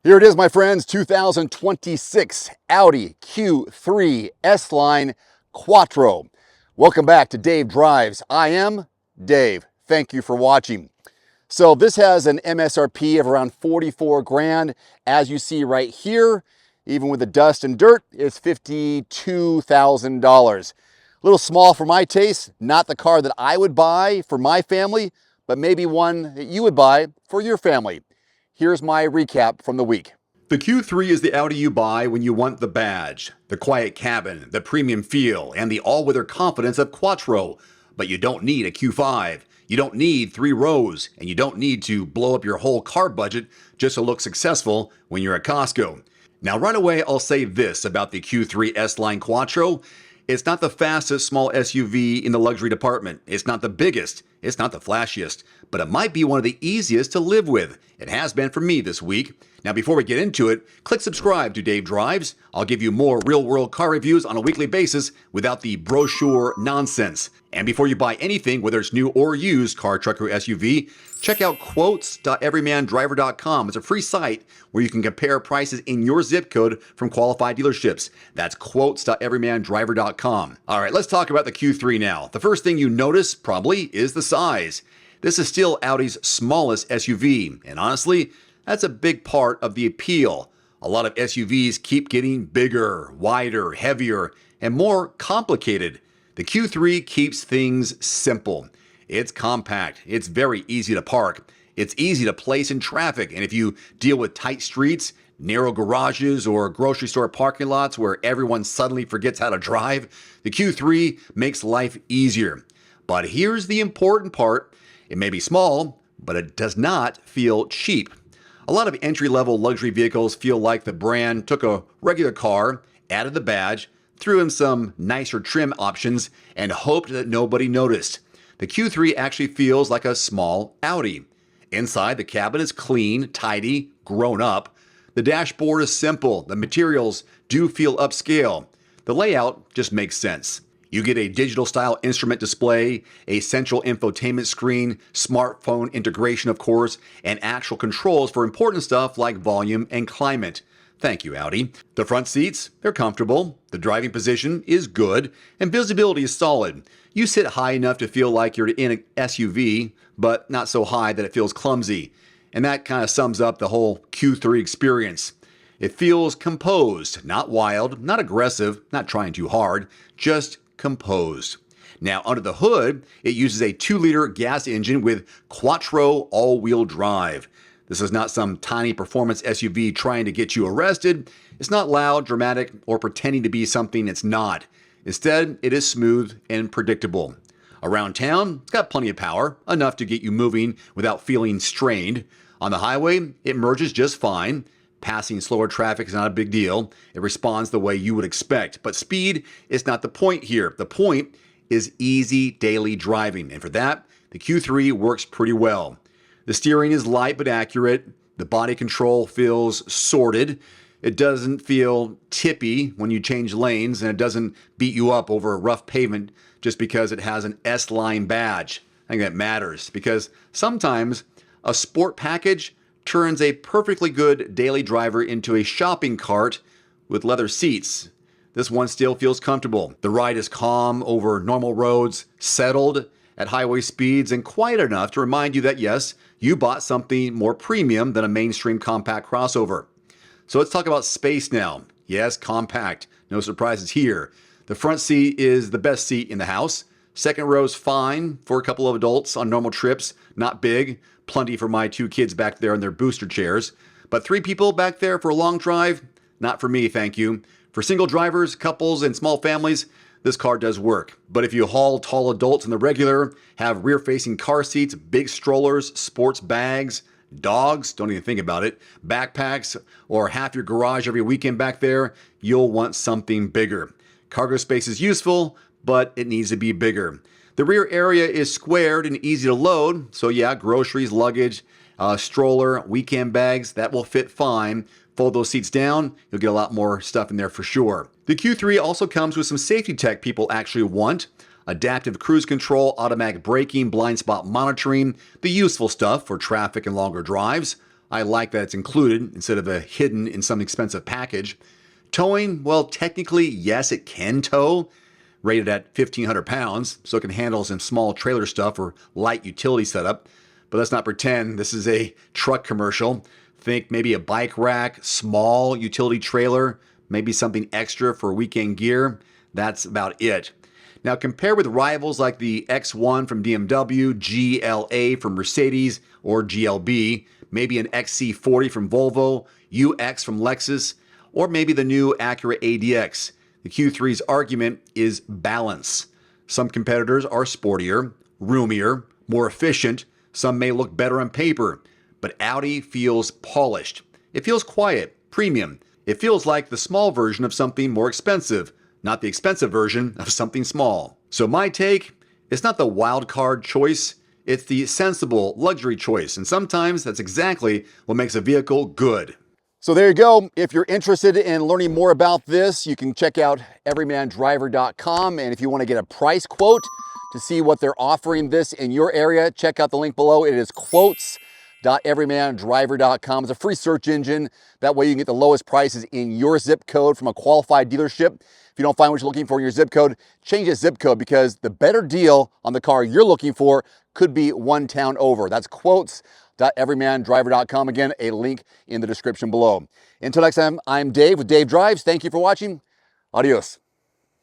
Here it is, my friends, 2026 Audi Q3 S-Line Quattro. Welcome back to Dave Drives. I am Dave. Thank you for watching. So this has an MSRP of around 44 grand. As you see right here, even with the dust and dirt, it's $52,000. A little small for my taste, not the car that I would buy for my family, but maybe one that you would buy for your family. Here's my recap from the week. The Q3 is the Audi you buy when you want the badge, the quiet cabin, the premium feel, and the all-weather confidence of Quattro. But you don't need a Q5. You don't need 3 rows, and you don't need to blow up your whole car budget just to look successful when you're at Costco. Now, right away, I'll say this about the Q3 S-Line Quattro. It's not the fastest small SUV in the luxury department. It's not the biggest. It's not the flashiest. But it might be one of the easiest to live with. It has been for me this week. Now, before we get into it, click subscribe to Dave Drives. I'll give you more real-world car reviews on a weekly basis without the brochure nonsense. And before you buy anything, whether it's new or used car, truck, or SUV, check out quotes.everymandriver.com. It's a free site where you can compare prices in your zip code from qualified dealerships. That's quotes.everymandriver.com. All right, let's talk about the Q3 now. The first thing you notice, probably, is the size. This is still Audi's smallest SUV, and honestly, that's a big part of the appeal. A lot of SUVs keep getting bigger, wider, heavier, and more complicated. The Q3 keeps things simple. It's compact, it's very easy to park, it's easy to place in traffic, and if you deal with tight streets, narrow garages, or grocery store parking lots where everyone suddenly forgets how to drive, the Q3 makes life easier. But here's the important part. It may be small, but it does not feel cheap. A lot of entry-level luxury vehicles feel like the brand took a regular car, added the badge, threw in some nicer trim options, and hoped that nobody noticed. The Q3 actually feels like a small Audi. Inside, the cabin is clean, tidy, grown up. The dashboard is simple. The materials do feel upscale. The layout just makes sense. You get a digital-style instrument display, a central infotainment screen, smartphone integration, of course, and actual controls for important stuff like volume and climate. Thank you, Audi. The front seats, they're comfortable, the driving position is good, and visibility is solid. You sit high enough to feel like you're in an SUV, but not so high that it feels clumsy. And that kind of sums up the whole Q3 experience. It feels composed, not wild, not aggressive, not trying too hard, just composed. Now, under the hood, it uses a 2-liter gas engine with Quattro all-wheel drive. This is not some tiny performance SUV trying to get you arrested. It's not loud, dramatic, or pretending to be something it's not. Instead, it is smooth and predictable. Around town, it's got plenty of power, enough to get you moving without feeling strained. On the highway, it merges just fine. Passing slower traffic is not a big deal. It responds the way you would expect. But speed is not the point here. The point is easy daily driving. And for that, the Q3 works pretty well. The steering is light but accurate. The body control feels sorted. It doesn't feel tippy when you change lanes, and it doesn't beat you up over a rough pavement just because it has an S-Line badge. I think that matters because sometimes a sport package turns a perfectly good daily driver into a shopping cart with leather seats. This one still feels comfortable. The ride is calm over normal roads, settled at highway speeds, and quiet enough to remind you that yes, you bought something more premium than a mainstream compact crossover. So let's talk about space now. Yes, compact. No surprises here. The front seat is the best seat in the house. Second row's fine for a couple of adults on normal trips. Not big. Plenty for my 2 kids back there in their booster chairs. But 3 people back there for a long drive? Not for me, thank you. For single drivers, couples, and small families, this car does work. But if you haul tall adults in the regular, have rear-facing car seats, big strollers, sports bags, dogs, don't even think about it, backpacks, or half your garage every weekend back there, you'll want something bigger. Cargo space is useful, but it needs to be bigger. The rear area is squared and easy to load, so yeah, groceries, luggage, stroller, weekend bags, that will fit fine. Fold those seats down, you'll get a lot more stuff in there for sure. The Q3 also comes with some safety tech people actually want. Adaptive cruise control, automatic braking, blind spot monitoring, the useful stuff for traffic and longer drives. I like that it's included instead of hidden in some expensive package. Towing, well, technically, yes, it can tow, rated at 1,500 pounds, so it can handle some small trailer stuff or light utility setup. But let's not pretend this is a truck commercial. Think maybe a bike rack, small utility trailer, maybe something extra for weekend gear. That's about it. Now, compare with rivals like the X1 from BMW, GLA from Mercedes, or GLB, maybe an XC40 from Volvo, UX from Lexus, or maybe the new Acura ADX. The Q3's argument is balance. Some competitors are sportier, roomier, more efficient. Some may look better on paper, but Audi feels polished. It feels quiet, premium. It feels like the small version of something more expensive, not the expensive version of something small. So my take, it's not the wild card choice, it's the sensible luxury choice. And sometimes that's exactly what makes a vehicle good. So there you go. If you're interested in learning more about this, you can check out everymandriver.com. And if you want to get a price quote to see what they're offering this in your area, check out the link below. It is quotes.everymandriver.com. It's a free search engine. That way you can get the lowest prices in your zip code from a qualified dealership. If you don't find what you're looking for in your zip code, change the zip code, because the better deal on the car you're looking for could be one town over. That's quotes.everymandriver.com. Again, a link in the description below. Until next time, I'm Dave with Dave Drives. Thank you for watching. Adios.